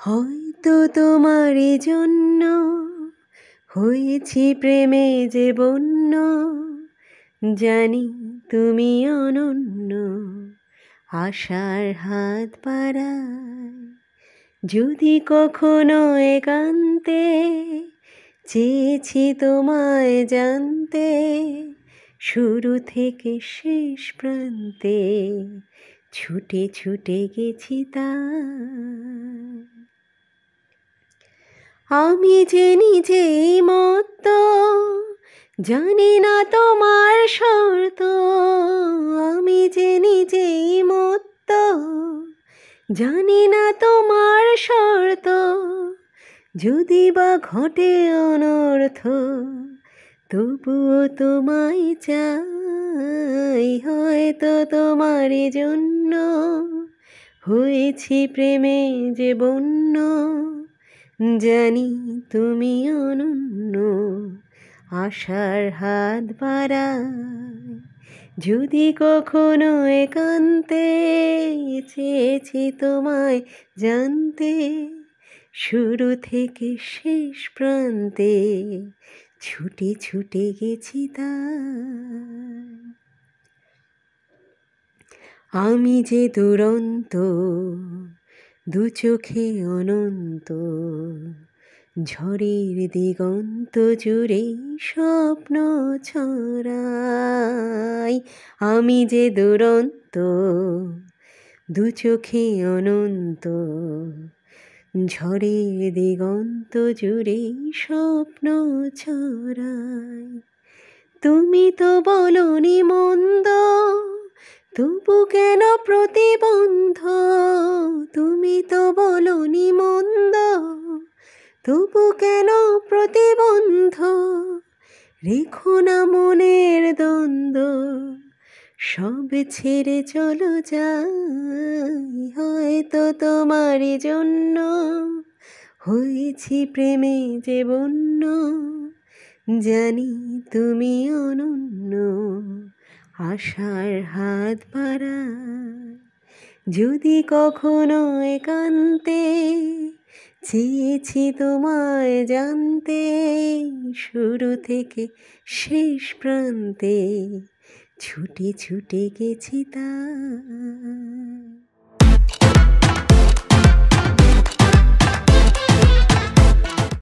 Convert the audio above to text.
হয়তো তোমার জন্য হয়েছি প্রেমে যে বন্য, জানি তুমি অনন্য। আশার হাত বাড়ায় যদি কখনো একান্তে, চেয়েছি তোমায় জানতে শুরু থেকে শেষ প্রান্তে, ছুটে ছুটে গেছি তাই। আমি যে নিজেই মত্ত, জানি না তোমার শর্ত। আমি যে নিজেই মত্ত, জানি না তোমার শর্ত। যদি বা ঘটে অনর্থ, তবুও তোমায় চাই। হয়তো তোমার জন্য হয়েছি প্রেমে যে বন্য, জানি তুমি অনন্য। আশার হাত বাড়ায় যদি কখনো একান্তে, চেয়েছি তোমায় জানতে শুরু থেকে শেষ প্রান্তে, ছুটে ছুটে গেছি তাই। আমি যে দুরন্ত, দু চোখে অনন্ত, ঝড়ের দিগন্ত জুড়ে স্বপ্ন ছড়াই। আমি যে দুরন্ত, দু চোখে অনন্ত, ঝড়ের দিগন্ত জুড়ে স্বপ্ন ছড়াই। তুমি তো বলনি মন্দ, তবু কেন প্রতিবন্ধ? তুমি তো বলনি মন্দ, তবু কেন প্রতিবন্ধ? রেখো না মনের দ্বন্দ্ব, সব ছেড়ে চলো যাই। হয়তো তোমার জন্য হয়েছি প্রেমে যে বন্য, জানি তুমি অনন্য। আশার হাত বাড়ায় যদি কখনো একান্তে, চেয়েছি তোমায় জানতে শুরু থেকে শেষ প্রান্তে, ছুটে ছুটে গেছি তাই।